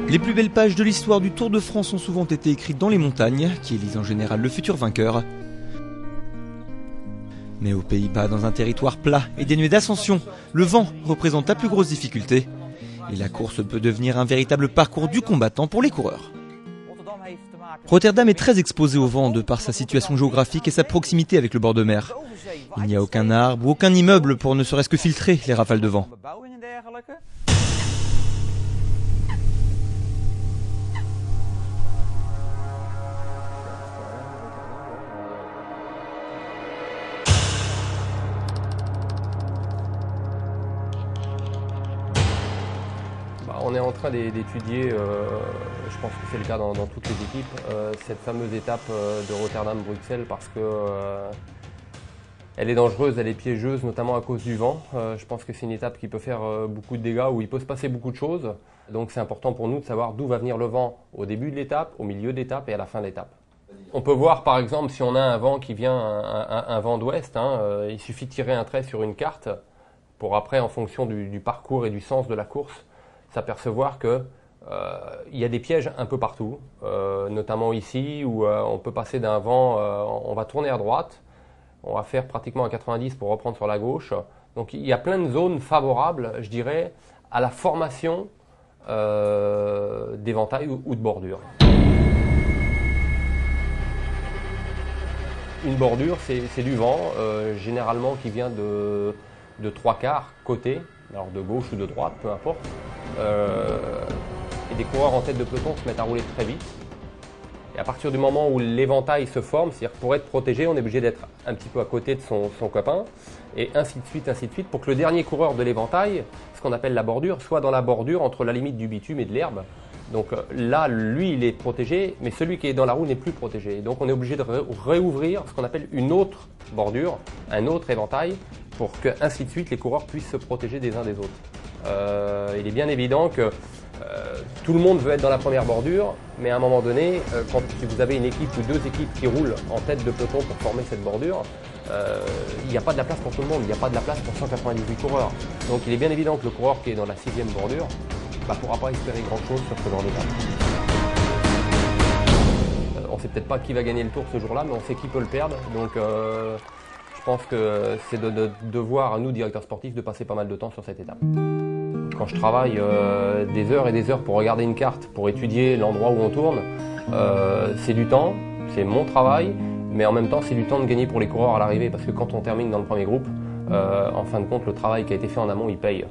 Les plus belles pages de l'histoire du Tour de France ont souvent été écrites dans les montagnes, qui élisent en général le futur vainqueur. Mais aux Pays-Bas, dans un territoire plat et dénué d'ascension, le vent représente la plus grosse difficulté. Et la course peut devenir un véritable parcours du combattant pour les coureurs. Rotterdam est très exposé au vent de par sa situation géographique et sa proximité avec le bord de mer. Il n'y a aucun arbre ou aucun immeuble pour ne serait-ce que filtrer les rafales de vent. On est en train d'étudier, je pense que c'est le cas dans toutes les équipes, cette fameuse étape de Rotterdam-Bruxelles parce que elle est dangereuse, elle est piégeuse, notamment à cause du vent. Je pense que c'est une étape qui peut faire beaucoup de dégâts, où il peut se passer beaucoup de choses. Donc c'est important pour nous de savoir d'où va venir le vent au début de l'étape, au milieu de l'étape et à la fin de l'étape. On peut voir par exemple si on a un vent qui vient, un vent d'ouest, il suffit de tirer un trait sur une carte pour après, en fonction du parcours et du sens de la course, s'apercevoir que il y a des pièges un peu partout, notamment ici où on peut passer d'un vent, on va tourner à droite, on va faire pratiquement à 90 pour reprendre sur la gauche. Donc il y a plein de zones favorables, je dirais, à la formation d'éventails ou de bordures. Une bordure, c'est du vent, généralement qui vient de 3/4 côté, alors de gauche ou de droite, peu importe. Et des coureurs en tête de peloton se mettent à rouler très vite. Et à partir du moment où l'éventail se forme, c'est-à-dire que pour être protégé, on est obligé d'être un petit peu à côté de son copain, et ainsi de suite, pour que le dernier coureur de l'éventail, ce qu'on appelle la bordure, soit dans la bordure entre la limite du bitume et de l'herbe. Donc là, lui, il est protégé, mais celui qui est dans la roue n'est plus protégé. Donc on est obligé de réouvrir ce qu'on appelle une autre bordure, un autre éventail, pour que, ainsi de suite, les coureurs puissent se protéger des uns des autres. Il est bien évident que tout le monde veut être dans la première bordure, mais à un moment donné, quand vous avez une équipe ou deux équipes qui roulent en tête de peloton pour former cette bordure, il n'y a pas de la place pour tout le monde, il n'y a pas de la place pour 198 coureurs. Donc il est bien évident que le coureur qui est dans la 6e bordure ne pourra pas espérer grand-chose sur ce genre d'étape. On ne sait peut-être pas qui va gagner le tour ce jour-là, mais on sait qui peut le perdre. Donc je pense que c'est de notre devoir à nous, directeurs sportifs, de passer pas mal de temps sur cette étape. Quand je travaille des heures et des heures pour regarder une carte, pour étudier l'endroit où on tourne, c'est du temps, c'est mon travail, mais en même temps c'est du temps de gagner pour les coureurs à l'arrivée, parce que quand on termine dans le premier groupe, en fin de compte, le travail qui a été fait en amont, il paye.